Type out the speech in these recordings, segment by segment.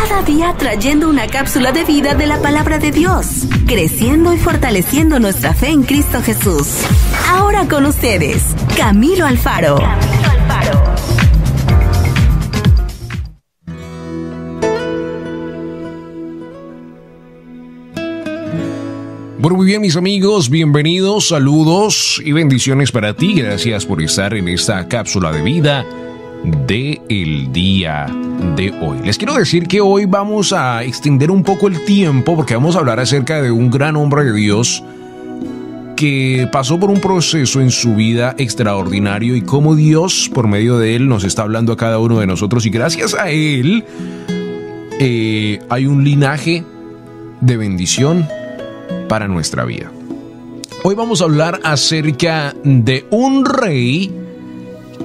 cada día trayendo una cápsula de vida de la palabra de Dios, creciendo y fortaleciendo nuestra fe en Cristo Jesús. Ahora con ustedes, Camilo Alfaro. Bueno, muy bien, mis amigos, bienvenidos, saludos y bendiciones para ti. Gracias por estar en esta cápsula de vida del día de hoy. Les quiero decir que hoy vamos a extender un poco el tiempo porque vamos a hablar acerca de un gran hombre de Dios que pasó por un proceso en su vida extraordinario y cómo Dios, por medio de él, nos está hablando a cada uno de nosotros. Y gracias a él hay un linaje de bendición para nuestra vida. Hoy vamos a hablar acerca de un rey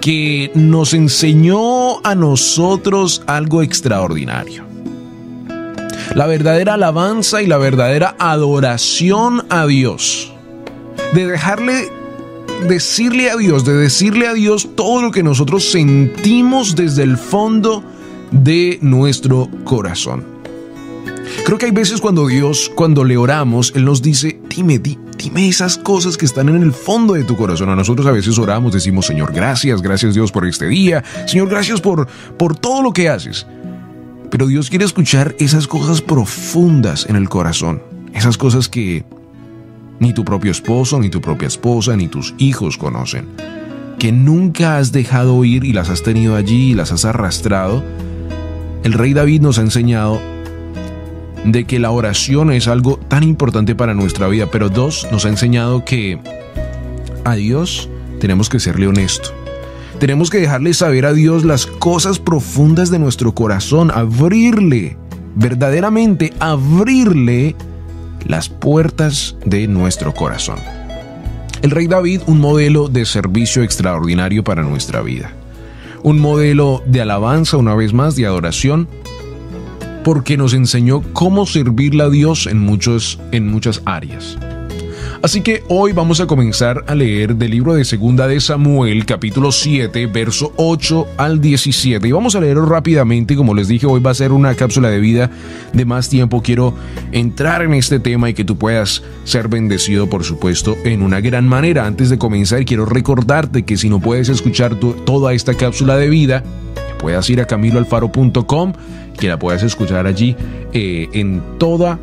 que nos enseñó a nosotros algo extraordinario. La verdadera alabanza y la verdadera adoración a Dios. De decirle a Dios todo lo que nosotros sentimos desde el fondo de nuestro corazón. Creo que hay veces cuando le oramos, Él nos dice, dime esas cosas que están en el fondo de tu corazón. A nosotros a veces oramos, decimos, Señor, gracias Dios por este día. Señor, gracias por todo lo que haces. Pero Dios quiere escuchar esas cosas profundas en el corazón. Esas cosas que ni tu propio esposo, ni tu propia esposa, ni tus hijos conocen. Que nunca has dejado oír y las has tenido allí y las has arrastrado. El rey David nos ha enseñado de que la oración es algo tan importante para nuestra vida, pero nos ha enseñado que a Dios tenemos que serle honesto. Tenemos que dejarle saber a Dios las cosas profundas de nuestro corazón, verdaderamente abrirle las puertas de nuestro corazón. El rey David, un modelo de servicio extraordinario para nuestra vida. Un modelo de alabanza, una vez más, de adoración, porque nos enseñó cómo servirle a Dios en muchas áreas. Así que hoy vamos a comenzar a leer del libro de Segunda de Samuel, capítulo 7, verso 8 al 17. Y vamos a leerlo rápidamente. Como les dije, hoy va a ser una cápsula de vida de más tiempo. Quiero entrar en este tema y que tú puedas ser bendecido, por supuesto, en una gran manera. Antes de comenzar, quiero recordarte que si no puedes escuchar toda esta cápsula de vida, puedas ir a camiloalfaro.com, que la puedas escuchar allí en todo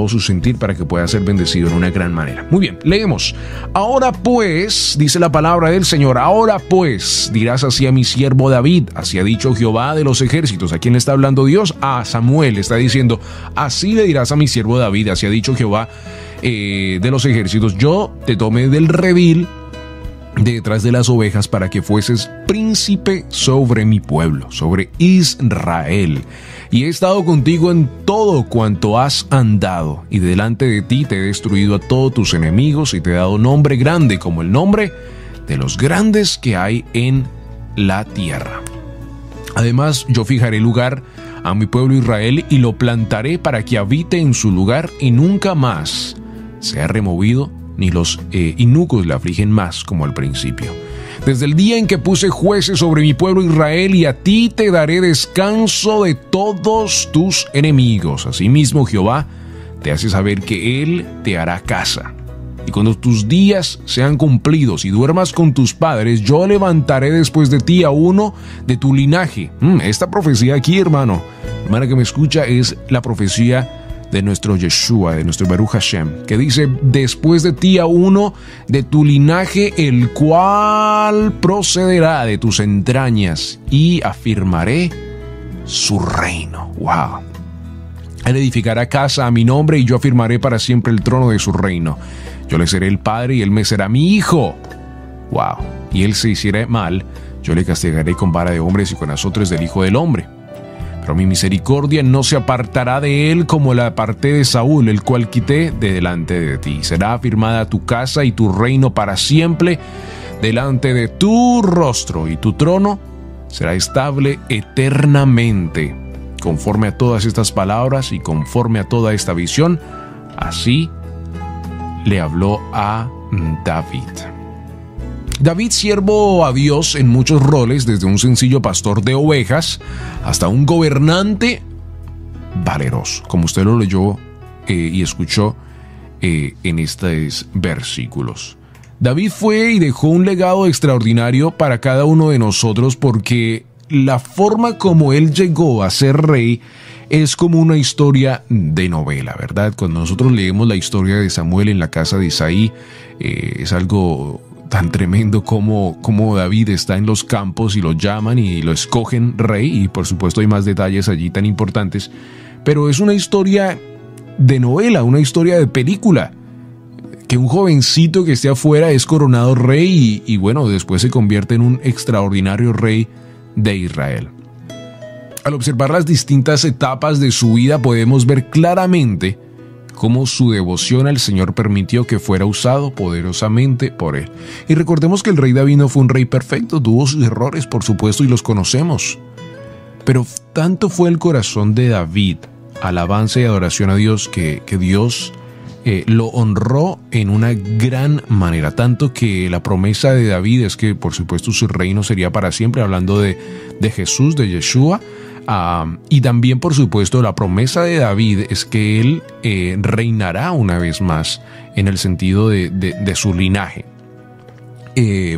su sentir para que puedas ser bendecido en una gran manera. Muy bien, leemos. Ahora pues, dice la palabra del Señor, ahora pues dirás así a mi siervo David, así ha dicho Jehová de los ejércitos. ¿A quién le está hablando Dios? A Samuel. Está diciendo, así le dirás a mi siervo David, así ha dicho Jehová de los ejércitos, yo te tomé del redil de detrás de las ovejas para que fueses príncipe sobre mi pueblo, sobre Israel. Y he estado contigo en todo cuanto has andado, y delante de ti te he destruido a todos tus enemigos, y te he dado nombre grande como el nombre de los grandes que hay en la tierra. Además, yo fijaré lugar a mi pueblo Israel, y lo plantaré para que habite en su lugar, y nunca más sea removido, ni los inucos le afligen más como al principio. Desde el día en que puse jueces sobre mi pueblo Israel, y a ti te daré descanso de todos tus enemigos. Asimismo Jehová te hace saber que Él te hará casa. Y cuando tus días sean cumplidos y duermas con tus padres, yo levantaré después de ti a uno de tu linaje. Esta profecía aquí, hermana que me escucha, es la profecía de nuestro Yeshua, de nuestro Baruch Hashem, que dice, después de ti a uno de tu linaje, el cual procederá de tus entrañas, y afirmaré su reino. ¡Wow! Él edificará casa a mi nombre, y yo afirmaré para siempre el trono de su reino. Yo le seré el padre, y él me será mi hijo. ¡Wow! Y él se hiciera mal, yo le castigaré con vara de hombres y con azotes del hijo del hombre. Pero mi misericordia no se apartará de él como la aparté de Saúl, el cual quité de delante de ti. Será afirmada tu casa y tu reino para siempre delante de tu rostro, y tu trono será estable eternamente. Conforme a todas estas palabras y conforme a toda esta visión, así le habló a David. David, siervo a Dios en muchos roles, desde un sencillo pastor de ovejas hasta un gobernante valeroso, como usted lo leyó y escuchó en estos versículos. David fue y dejó un legado extraordinario para cada uno de nosotros, porque la forma como él llegó a ser rey es como una historia de novela, ¿verdad? Cuando nosotros leemos la historia de Samuel en la casa de Isaí, es algo tan tremendo como David está en los campos y lo llaman y lo escogen rey, y por supuesto hay más detalles allí tan importantes, pero es una historia de novela, una historia de película, que un jovencito que esté afuera es coronado rey y bueno, después se convierte en un extraordinario rey de Israel. Al observar las distintas etapas de su vida podemos ver claramente cómo su devoción al Señor permitió que fuera usado poderosamente por él. Y recordemos que el rey David no fue un rey perfecto, tuvo sus errores, por supuesto, y los conocemos. Pero tanto fue el corazón de David, alabanza y adoración a Dios, que Dios lo honró en una gran manera, tanto que la promesa de David es que por supuesto su reino sería para siempre, hablando de Jesús, de Yeshua, y también por supuesto la promesa de David es que él reinará una vez más en el sentido de su linaje,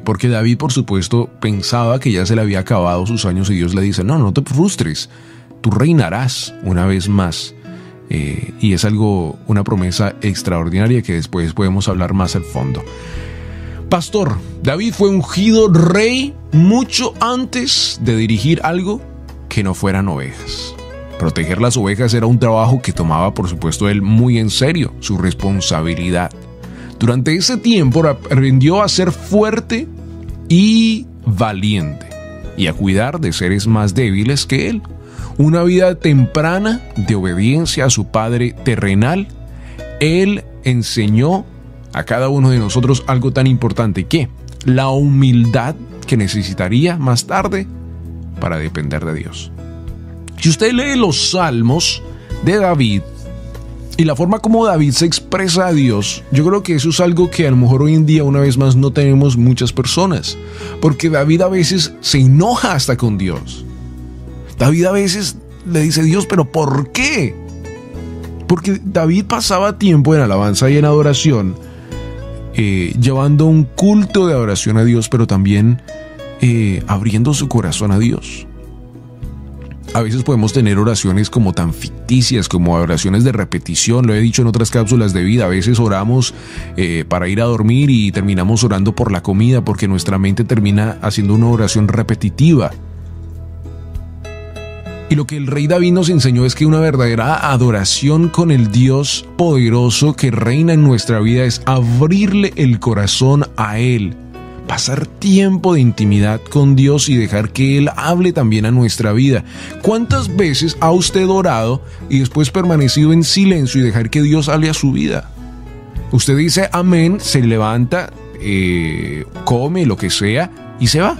porque David por supuesto pensaba que ya se le había acabado sus años y Dios le dice, no te frustres, tú reinarás una vez más. Y es una promesa extraordinaria que después podemos hablar más al fondo. Pastor, David fue ungido rey mucho antes de dirigir algo que no fueran ovejas. Proteger las ovejas era un trabajo que tomaba, por supuesto, él muy en serio, su responsabilidad. Durante ese tiempo aprendió a ser fuerte y valiente y a cuidar de seres más débiles que él. Una vida temprana de obediencia a su padre terrenal. Él enseñó a cada uno de nosotros algo tan importante que la humildad que necesitaría más tarde para depender de Dios. Si usted lee los salmos de David y la forma como David se expresa a Dios, yo creo que eso es algo que a lo mejor hoy en día una vez más no tenemos muchas personas, porque David a veces se enoja hasta con Dios. David a veces le dice, Dios, ¿pero por qué? Porque David pasaba tiempo en alabanza y en adoración, llevando un culto de adoración a Dios, pero también abriendo su corazón a Dios. A veces podemos tener oraciones como tan ficticias, como oraciones de repetición. Lo he dicho en otras cápsulas de vida. A veces oramos para ir a dormir y terminamos orando por la comida, porque nuestra mente termina haciendo una oración repetitiva. Y lo que el rey David nos enseñó es que una verdadera adoración con el Dios poderoso que reina en nuestra vida es abrirle el corazón a Él, pasar tiempo de intimidad con Dios y dejar que Él hable también a nuestra vida. ¿Cuántas veces ha usted orado y después permanecido en silencio y dejar que Dios hable a su vida? Usted dice amén, se levanta, come, lo que sea y se va.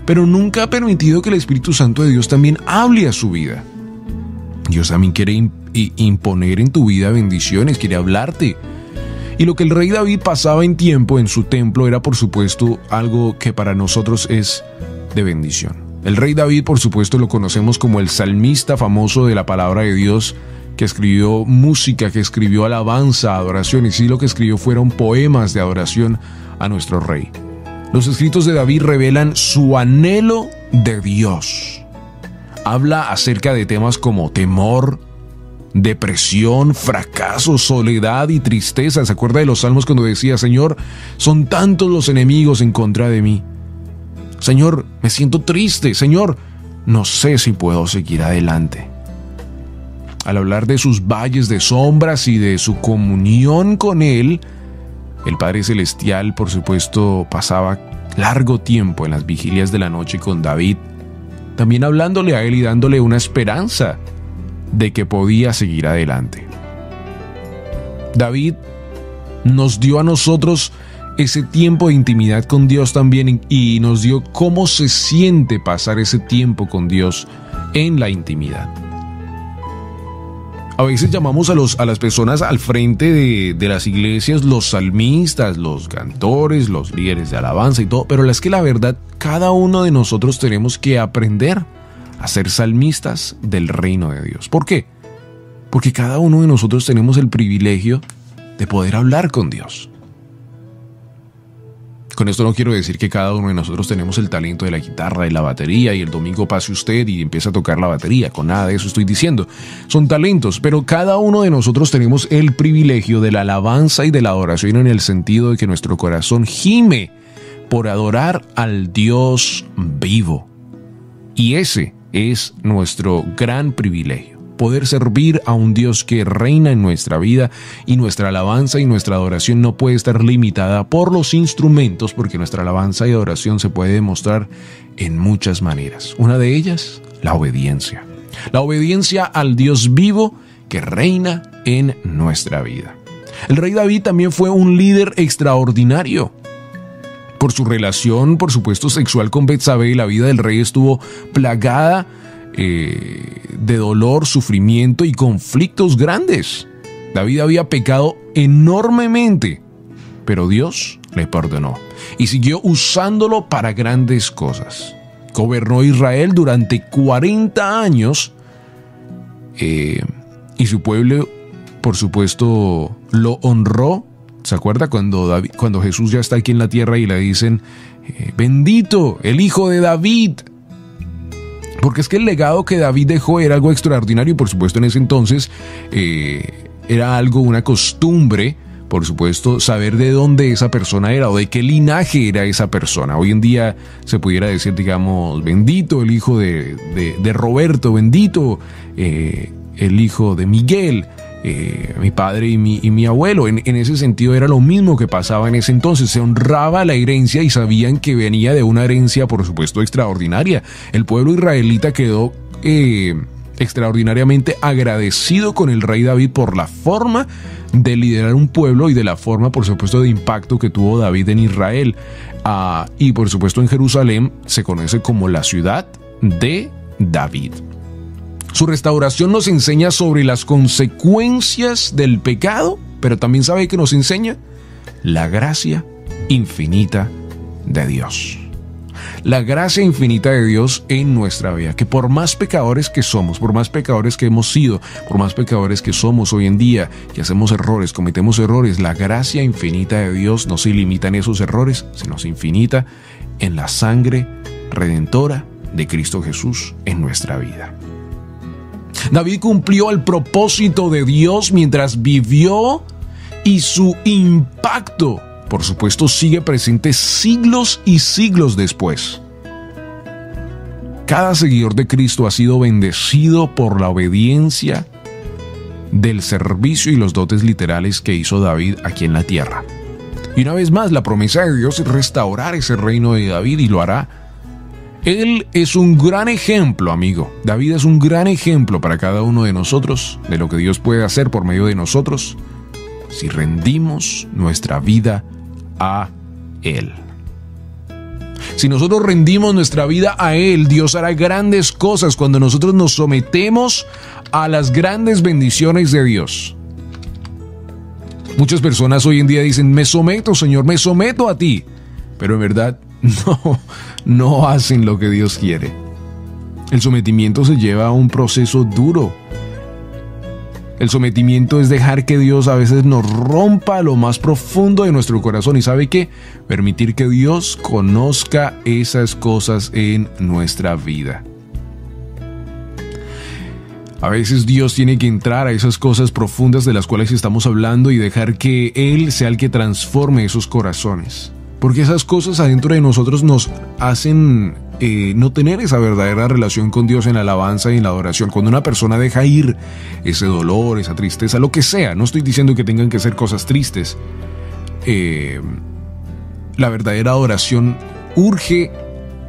Pero nunca ha permitido que el Espíritu Santo de Dios también hable a su vida. Dios también quiere imponer en tu vida bendiciones, quiere hablarte. Y lo que el rey David pasaba en tiempo en su templo era, por supuesto, algo que para nosotros es de bendición. El rey David, por supuesto, lo conocemos como el salmista famoso de la palabra de Dios, que escribió música, que escribió alabanza, adoración, y sí, lo que escribió fueron poemas de adoración a nuestro rey. Los escritos de David revelan su anhelo de Dios. Habla acerca de temas como temor, depresión, fracaso, soledad y tristeza. ¿Se acuerda de los salmos cuando decía, Señor, son tantos los enemigos en contra de mí? Señor, me siento triste. Señor, no sé si puedo seguir adelante. Al hablar de sus valles de sombras y de su comunión con Él, el Padre Celestial, por supuesto, pasaba largo tiempo en las vigilias de la noche con David, también hablándole a él y dándole una esperanza de que podía seguir adelante. David nos dio a nosotros ese tiempo de intimidad con Dios también y nos dio cómo se siente pasar ese tiempo con Dios en la intimidad. A veces llamamos a las personas al frente de las iglesias los salmistas, los cantores, los líderes de alabanza y todo, pero es que la verdad, cada uno de nosotros tenemos que aprender a ser salmistas del reino de Dios. ¿Por qué? Porque cada uno de nosotros tenemos el privilegio de poder hablar con Dios. Con esto no quiero decir que cada uno de nosotros tenemos el talento de la guitarra y la batería y el domingo pase usted y empiece a tocar la batería. Con nada de eso estoy diciendo. Son talentos, pero cada uno de nosotros tenemos el privilegio de la alabanza y de la adoración en el sentido de que nuestro corazón gime por adorar al Dios vivo. Y ese es nuestro gran privilegio. Poder servir a un Dios que reina en nuestra vida, y nuestra alabanza y nuestra adoración no puede estar limitada por los instrumentos, porque nuestra alabanza y adoración se puede demostrar en muchas maneras. Una de ellas, la obediencia. La obediencia al Dios vivo que reina en nuestra vida. El rey David también fue un líder extraordinario. Por su relación, por supuesto, sexual con Betsabé, la vida del rey estuvo plagada de dolor, sufrimiento y conflictos grandes. David había pecado enormemente, pero Dios le perdonó y siguió usándolo para grandes cosas. Gobernó Israel durante 40 años y su pueblo, por supuesto, lo honró. ¿Se acuerda cuando Jesús ya está aquí en la tierra y le dicen, bendito el hijo de David? Porque es que el legado que David dejó era algo extraordinario. Por supuesto, en ese entonces era algo, una costumbre, por supuesto, saber de dónde esa persona era o de qué linaje era esa persona. Hoy en día se pudiera decir, digamos, bendito el hijo de Roberto, bendito el hijo de Miguel, mi padre y mi abuelo. En ese sentido era lo mismo que pasaba en ese entonces. Se honraba la herencia y sabían que venía de una herencia, por supuesto, extraordinaria. El pueblo israelita quedó extraordinariamente agradecido con el rey David por la forma de liderar un pueblo y de la forma, por supuesto, de impacto que tuvo David en Israel. Y por supuesto en Jerusalén se conoce como la ciudad de David. Su restauración nos enseña sobre las consecuencias del pecado, pero también sabe que nos enseña la gracia infinita de Dios. La gracia infinita de Dios en nuestra vida, que por más pecadores que somos, por más pecadores que hemos sido, por más pecadores que somos hoy en día, que hacemos errores, cometemos errores, la gracia infinita de Dios no se limita en esos errores, sino se infinita en la sangre redentora de Cristo Jesús en nuestra vida. David cumplió el propósito de Dios mientras vivió y su impacto, por supuesto, sigue presente siglos y siglos después. Cada seguidor de Cristo ha sido bendecido por la obediencia del servicio y los dotes literales que hizo David aquí en la tierra. Y una vez más, la promesa de Dios es restaurar ese reino de David y lo hará. Él es un gran ejemplo, amigo. David es un gran ejemplo para cada uno de nosotros de lo que Dios puede hacer por medio de nosotros si rendimos nuestra vida a Él. Si nosotros rendimos nuestra vida a Él, Dios hará grandes cosas cuando nosotros nos sometemos a las grandes bendiciones de Dios. Muchas personas hoy en día dicen, me someto, Señor, me someto a ti. Pero en verdad no hacen lo que Dios quiere. El sometimiento se lleva a un proceso duro. El sometimiento es dejar que Dios a veces nos rompa lo más profundo de nuestro corazón. ¿Y sabe qué? Permitir que Dios conozca esas cosas en nuestra vida. A veces Dios tiene que entrar a esas cosas profundas de las cuales estamos hablando y dejar que Él sea el que transforme esos corazones. Porque esas cosas adentro de nosotros nos hacen no tener esa verdadera relación con Dios en la alabanza y en la adoración. Cuando una persona deja ir ese dolor, esa tristeza, lo que sea, no estoy diciendo que tengan que ser cosas tristes. La verdadera adoración urge,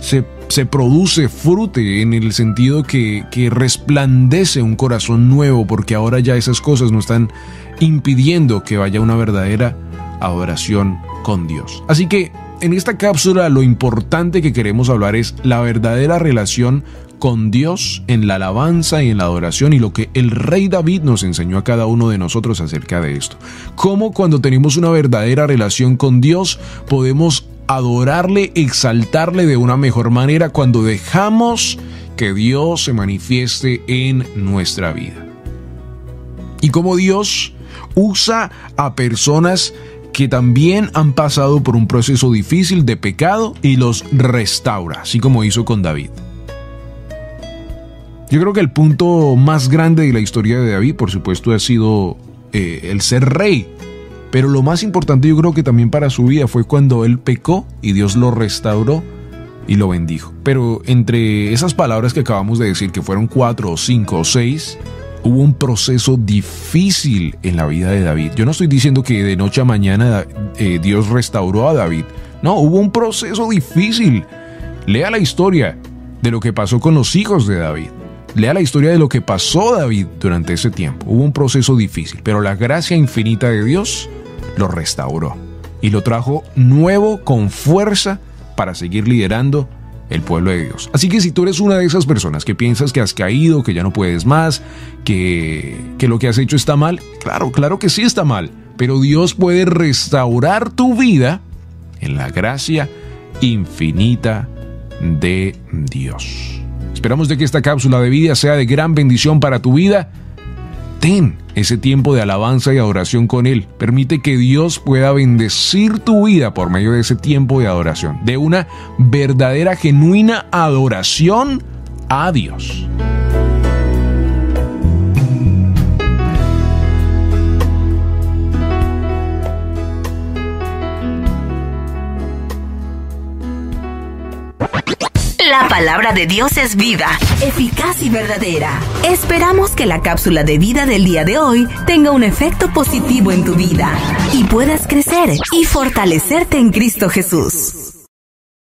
se produce, frute en el sentido que resplandece un corazón nuevo, porque ahora ya esas cosas no están impidiendo que vaya una verdadera adoración con Dios. Así que en esta cápsula lo importante que queremos hablar es la verdadera relación con Dios en la alabanza y en la adoración, y lo que el rey David nos enseñó a cada uno de nosotros acerca de esto. Cómo cuando tenemos una verdadera relación con Dios podemos adorarle, exaltarle de una mejor manera cuando dejamos que Dios se manifieste en nuestra vida. y cómo Dios usa a personas que también han pasado por un proceso difícil de pecado y los restaura, así como hizo con David. Yo creo que el punto más grande de la historia de David, por supuesto, ha sido el ser rey. Pero lo más importante, yo creo que también para su vida, fue cuando él pecó y Dios lo restauró y lo bendijo. Pero entre esas palabras que acabamos de decir, que fueron 4 o 5 o 6, hubo un proceso difícil en la vida de David. Yo no estoy diciendo que de noche a mañana Dios restauró a David. No, hubo un proceso difícil. Lea la historia de lo que pasó con los hijos de David. Lea la historia de lo que pasó David durante ese tiempo. Hubo un proceso difícil, pero la gracia infinita de Dios lo restauró y lo trajo nuevo con fuerza para seguir liderando el pueblo de Dios. Así que si tú eres una de esas personas que piensas que has caído, que ya no puedes más, que lo que has hecho está mal, claro que sí está mal, pero Dios puede restaurar tu vida en la gracia infinita de Dios. Esperamos de que esta cápsula de vida sea de gran bendición para tu vida. Ten ese tiempo de alabanza y adoración con Él. Permite que Dios pueda bendecir tu vida por medio de ese tiempo de adoración, de una verdadera, genuina adoración a Dios. La palabra de Dios es viva, eficaz y verdadera. Esperamos que la cápsula de vida del día de hoy tenga un efecto positivo en tu vida y puedas crecer y fortalecerte en Cristo Jesús.